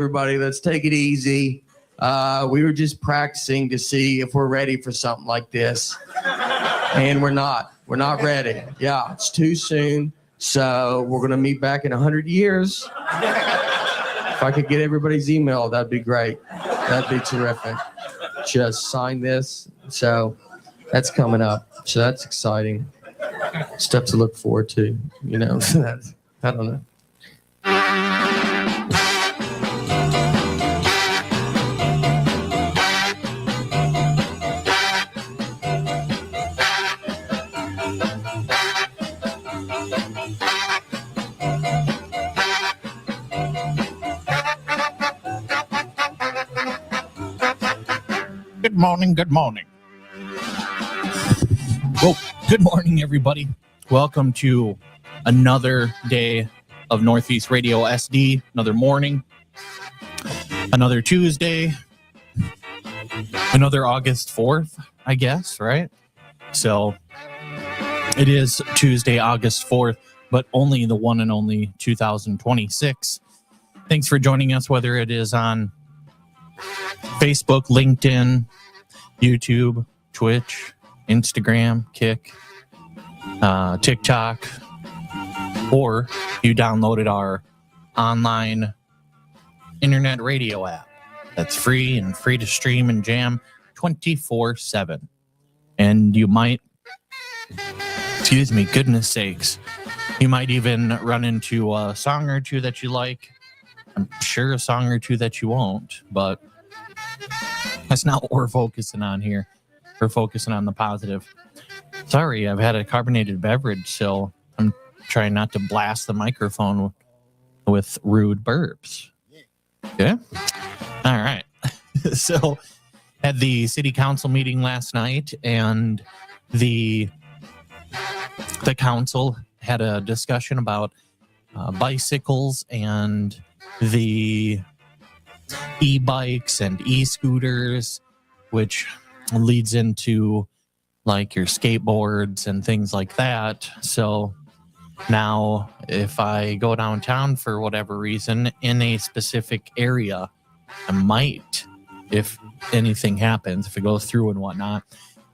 everybody. Let's take it easy. We were just practicing to see if we're ready for something like this. And we're not. We're not ready. Yeah, it's too soon. So we're going to meet back in 100 years. If I could get everybody's email, that'd be great. That'd be terrific. Just sign this. So that's coming up. So that's exciting. Stuff to look forward to, you know. I don't know. Good morning, good morning. Well, good morning, everybody. Welcome to another day of Northeast Radio SD, another morning, another Tuesday, another August 4th, I guess, right? So it is Tuesday, August 4th, but only the one and only 2026. Thanks for joining us, whether it is on Facebook, LinkedIn, YouTube, Twitch, Instagram, Kick, TikTok, or you downloaded our online internet radio app that's free and free to stream and jam 24/7. And you might, goodness sakes, you might even run into a song or two that you like. I'm sure a song or two that you won't, but that's not what we're focusing on here. We're focusing on the positive. Sorry, I've had a carbonated beverage, so I'm trying not to blast the microphone with rude burps. Yeah? All right. So, had the city council meeting last night, and the council had a discussion about bicycles and the e-bikes and e-scooters, which leads into like your skateboards and things like that. So now if I go downtown for whatever reason in a specific area, I might, if anything happens, if it goes through and whatnot,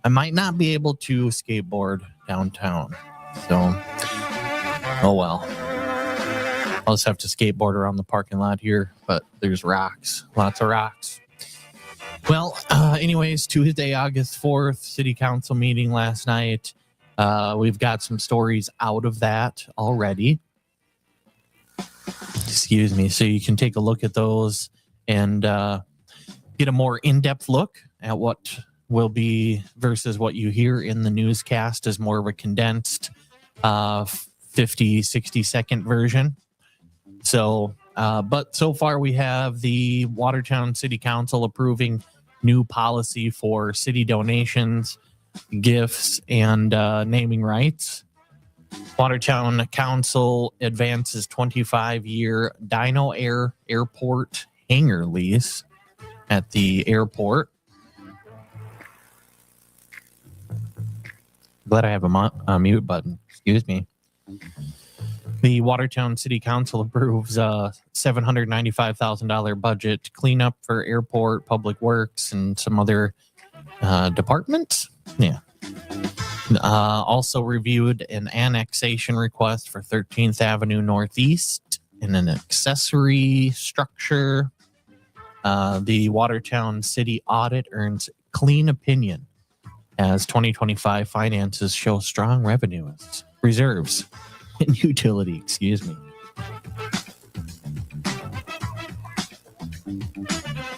I might not be able to skateboard downtown. So, oh well. I'll just have to skateboard around the parking lot here, but there's rocks, lots of rocks. Well, anyways, Tuesday, August 4th, city council meeting last night. We've got some stories out of that already. Excuse me. So you can take a look at those and get a more in-depth look at what will be versus what you hear in the newscast as more of a condensed 50, 60-second version. So, but so far we have the Watertown City Council approving new policy for city donations, gifts, and naming rights. Watertown Council advances 25-year Dino Air Airport hangar lease at the airport. Glad I have a mute button. Excuse me. The Watertown City Council approves a $795,000 budget cleanup for airport, public works, and some other departments. Yeah. Also reviewed an annexation request for 13th Avenue Northeast in an accessory structure. The Watertown City Audit earns clean opinion as 2025 finances show strong revenues, reserves, and utility, excuse me.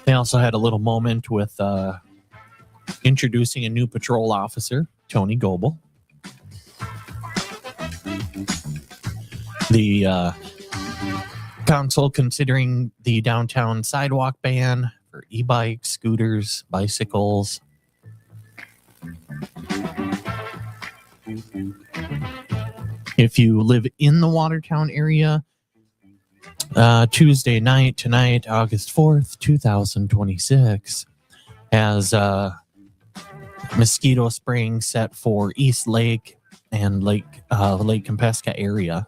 They also had a little moment with introducing a new patrol officer, Tony Goebel. The council considering the downtown sidewalk ban for e-bikes, scooters, bicycles. If you live in the Watertown area, Tuesday night, tonight, August 4th, 2026, has mosquito spraying set for East Lake and Lake Compesca area.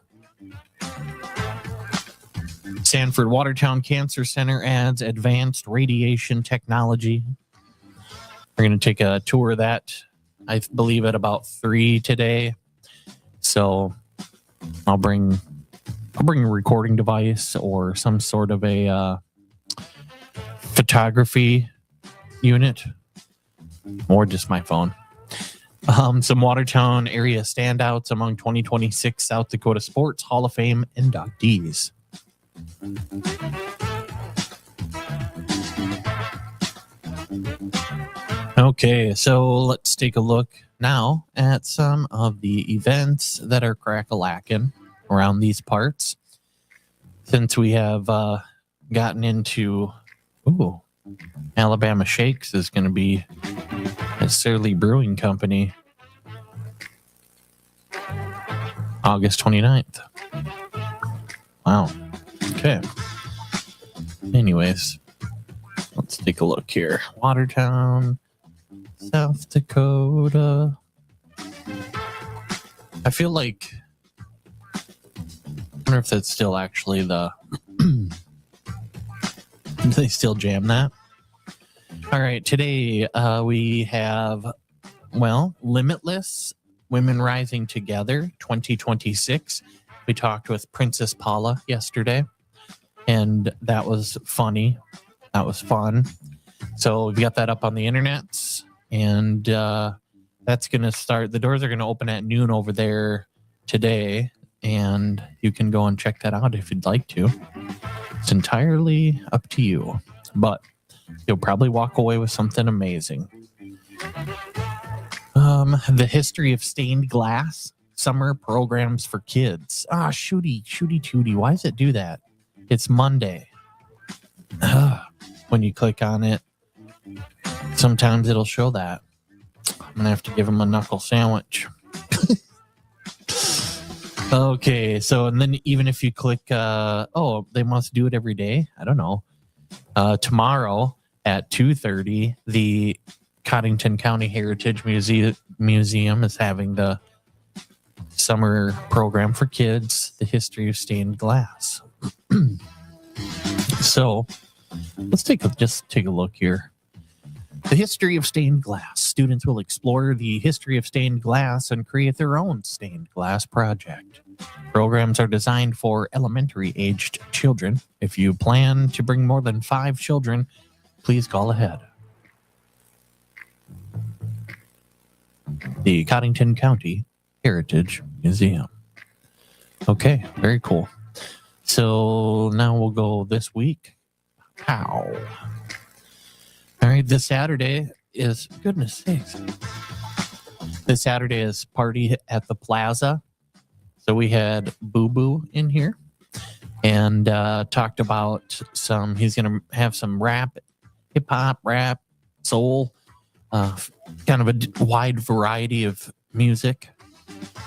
Sanford Watertown Cancer Center adds advanced radiation technology. We're going to take a tour of that, I believe, at about 3 today. So I'll bring a recording device or some sort of a photography unit, or just my phone. Some Watertown area standouts among 2026 South Dakota Sports Hall of Fame inductees. Okay, so let's take a look now at some of the events that are crack-a-lackin' around these parts. Since we have gotten into, Alabama Shakes is going to be at Surly Brewing Company August 29th. Wow. Okay. Anyways, let's take a look here. Watertown, South Dakota. I feel like, I wonder if that's still actually the, do they still jam that? All right, today we have, Limitless Women Rising Together 2026. We talked with Princess Paula yesterday, and that was funny. That was fun. So we've got that up on the internet, and that's going to start. The doors are going to open at noon over there today, and you can go and check that out if you'd like to. It's entirely up to you, but you'll probably walk away with something amazing. The history of stained glass summer programs for kids. Shooty. Why does it do that? It's Monday. When you click on it, sometimes it'll show that. I'm gonna have to give him a knuckle sandwich. Okay, so and then even if you click, they must do it every day. I don't know. Tomorrow at 2:30, the Cottington County Heritage Museum is having the summer program for kids, the history of stained glass. So let's take a look here. The history of stained glass. Students will explore the history of stained glass and create their own stained glass project. Programs are designed for elementary-aged children. If you plan to bring more than 5 children, please call ahead. The Cottington County Heritage Museum. Okay, very cool. So now we'll go this week. How? All right, this Saturday is, goodness sakes. This Saturday is Party at the Plaza. So we had Boo Boo in here and talked about he's going to have some rap, hip hop, rap, soul, kind of a wide variety of music.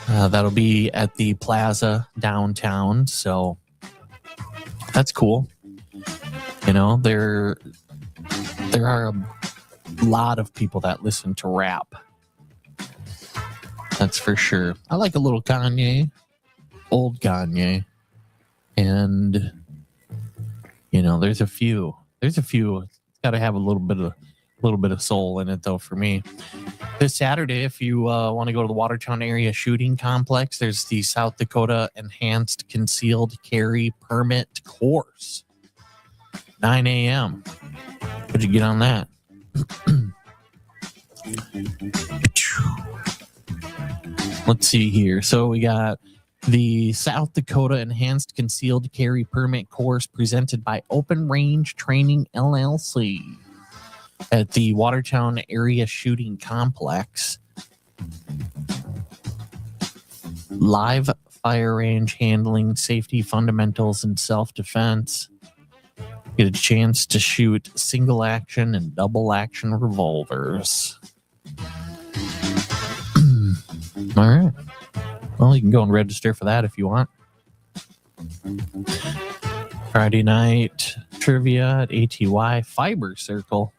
That'll be at the Plaza downtown. So that's cool. You know, there are a lot of people that listen to rap. That's for sure. I like a little Kanye, old Kanye. And, you know, there's a few. It's got to have a little bit of soul in it, though, for me. This Saturday, if you want to go to the Watertown Area Shooting Complex, there's the South Dakota Enhanced Concealed Carry Permit Course. 9 a.m. Could you get on that? Let's see here. So we got the South Dakota Enhanced Concealed Carry Permit Course presented by Open Range Training LLC at the Watertown Area Shooting Complex. Live fire range handling, safety fundamentals, and self-defense. Get a chance to shoot single action and double action revolvers. All right. Well, you can go and register for that if you want. Friday night trivia at ATY Fiber Circle.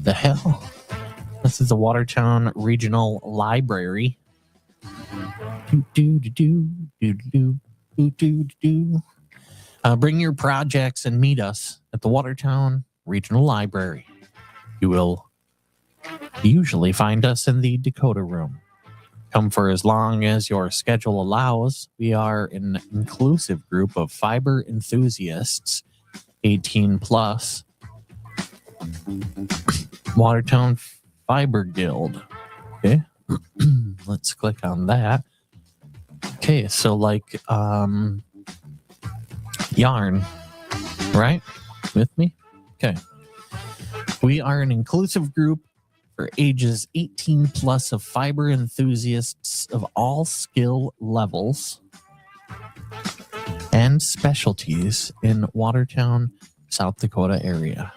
The hell? This is the Watertown Regional Library. Bring your projects and meet us at the Watertown Regional Library. You will usually find us in the Dakota Room. Come for as long as your schedule allows. We are an inclusive group of fiber enthusiasts, 18 plus. Watertown Fiber Guild. Okay. Let's click on that. Okay, so like yarn, right? With me? Okay. We are an inclusive group for ages 18 plus of fiber enthusiasts of all skill levels and specialties in Watertown, South Dakota area.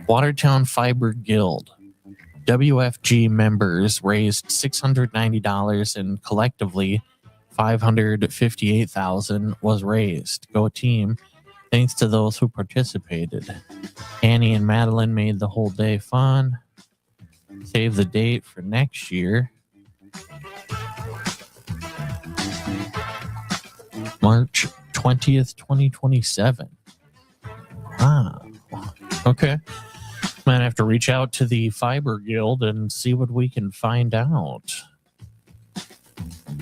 Watertown Fiber Guild. WFG members raised $690 and collectively $558,000 was raised. Go team. Thanks to those who participated. Annie and Madeline made the whole day fun. Save the date for next year. March 20th, 2027. Wow. Okay. Might have to reach out to the Fiber Guild and see what we can find out.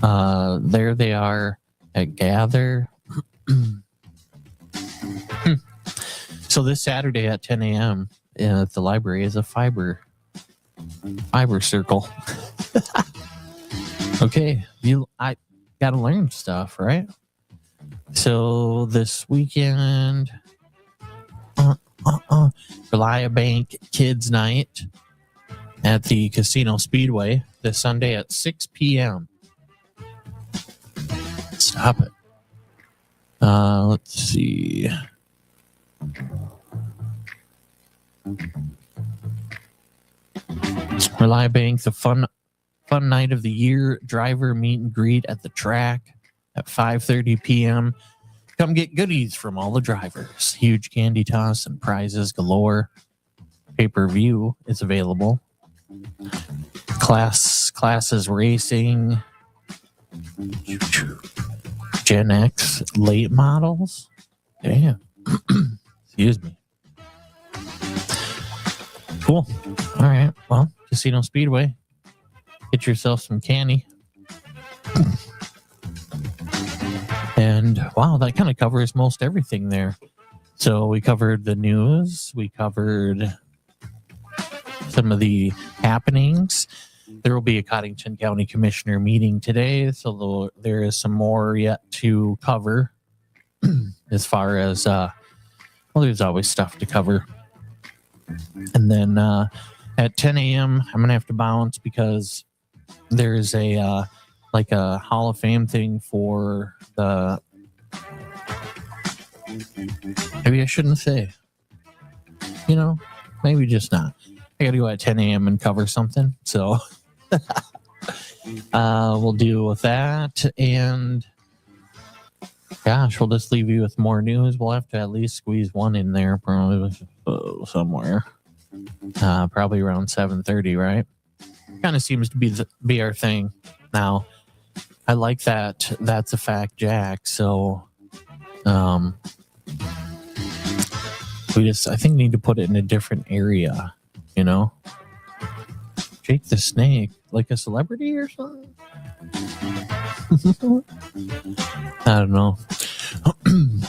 There they are at Gather. So this Saturday at 10 a.m. at the library is a fiber circle. Okay, I gotta learn stuff, right? So this weekend, Relia Bank Kids Night at the Casino Speedway this Sunday at 6 p.m. Stop it. Let's see. Relia Bank, the fun night of the year driver meet and greet at the track at 5:30 p.m. Come get goodies from all the drivers. Huge candy toss and prizes galore. Pay-per-view is available. Classes racing. Gen X late models. Damn. Excuse me. Cool. All right. Well, Casino Speedway. Get yourself some candy. And wow, that kind of covers most everything there. So we covered the news. We covered some of the happenings. There will be a Cottington County Commissioner meeting today. So there is some more yet to cover as far as, well, there's always stuff to cover. And then at 10 a.m., I'm going to have to bounce because there's a like a Hall of Fame thing for the... Maybe I shouldn't say. You know, maybe just not. I got to go at 10 a.m. and cover something. So we'll deal with that. And gosh, we'll just leave you with more news. We'll have to at least squeeze one in there probably somewhere. Probably around 7:30, right? Kind of seems to be our thing now. I like that. That's a fact, Jack. So, we just, I think, need to put it in a different area, you know? Jake the Snake, like a celebrity or something? I don't know.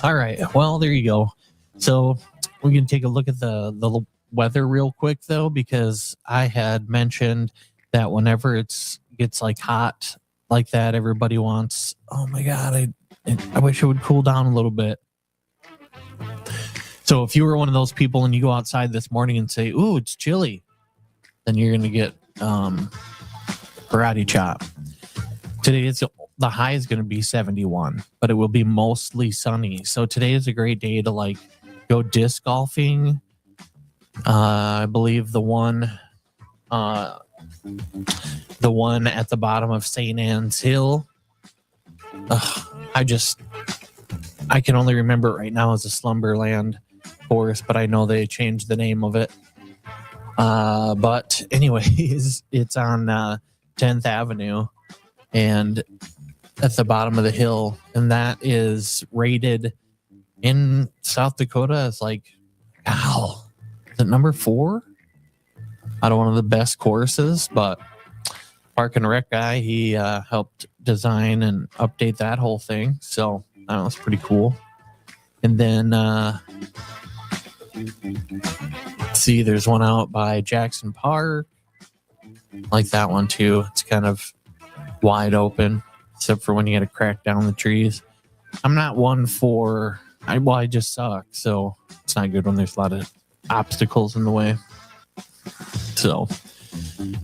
All right. Well, there you go. So we can take a look at the weather real quick, though, because I had mentioned that whenever it gets like hot like that, everybody wants, oh my God, I wish it would cool down a little bit. So if you were one of those people and you go outside this morning and say, ooh, it's chilly, then you're going to get karate chop. Today, the high is going to be 71, but it will be mostly sunny. So today is a great day to like go disc golfing. I believe the one at the bottom of St. Anne's Hill. I can only remember it right now as a Slumberland course, but I know they changed the name of it. But anyways, it's on 10th Avenue. and at the bottom of the hill, and that is rated in South Dakota as like, is it number 4 out of one of the best courses? But Park and Rec guy, he helped design and update that whole thing, so that was pretty cool. And then see, there's one out by Jackson Park, like that one too. It's kind of wide open, except for when you got to crack down the trees. I'm not one for I just suck, so it's not good when there's a lot of obstacles in the way. So,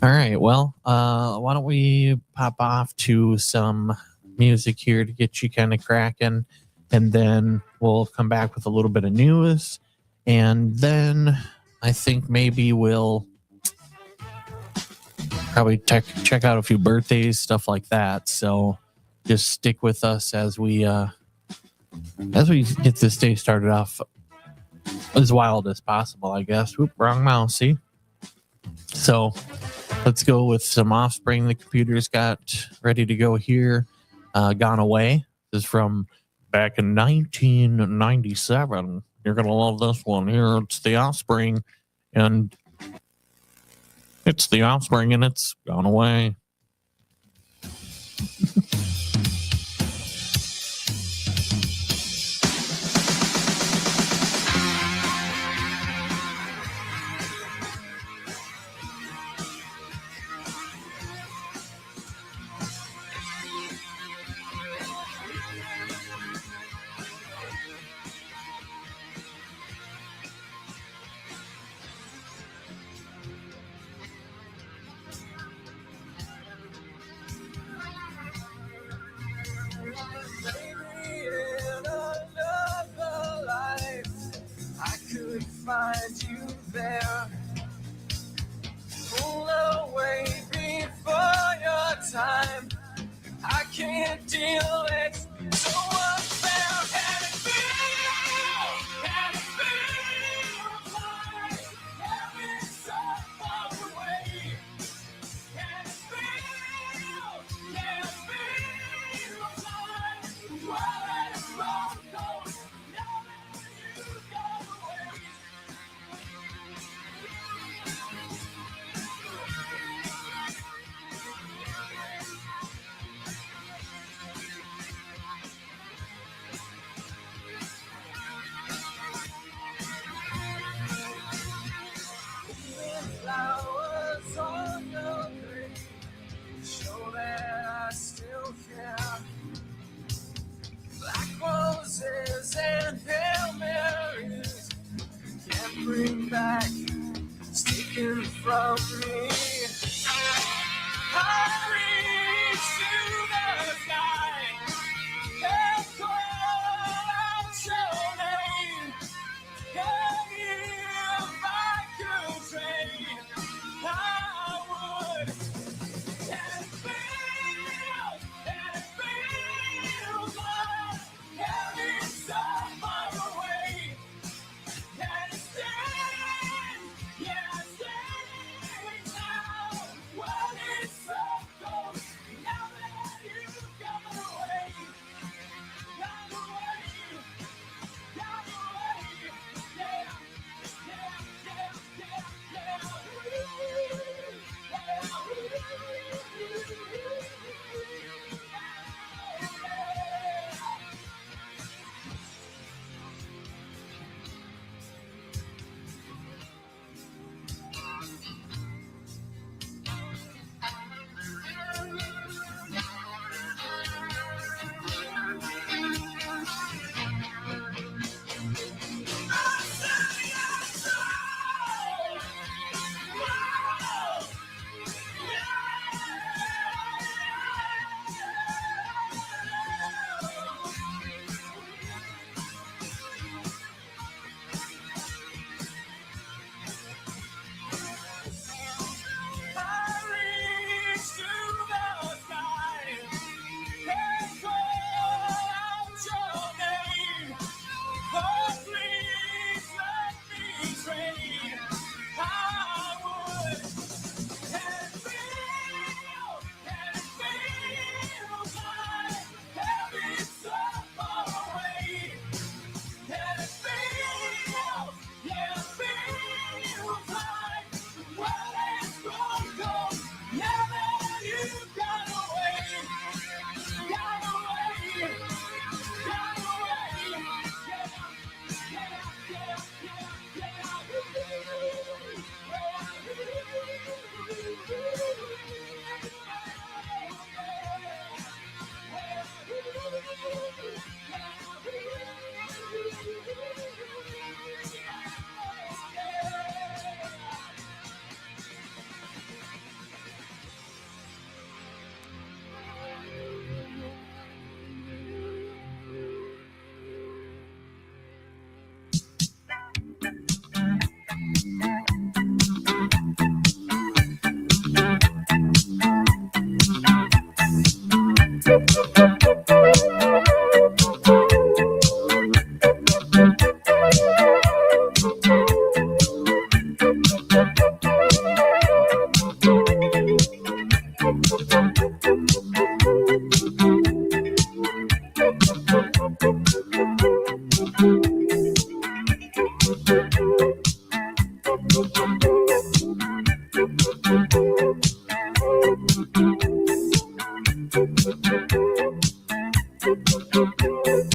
all right, well, why don't we pop off to some music here to get you kind of cracking, and then we'll come back with a little bit of news, and then I think maybe we'll probably check out a few birthdays, stuff like that. So just stick with us as we get this day started off as wild as possible, I guess. Whoop, wrong mouse, see? So let's go with some Offspring. The computer's got ready to go here. Gone Away. This is from back in 1997. You're going to love this one here. It's the Offspring, and it's Gone Away. Find you there, pull away before your time. I can't deal it, so unfair. Can it feel like heaven so far away? Can it feel like what is wrong goes now that you go away? Flowers on your grave show that I still care. Black roses and Hail Marys can't bring back taken from me. I reach to the sky and call out your name. And if I could trade, I would. And it feels like heaven so far away. And it stays now. Well, it's so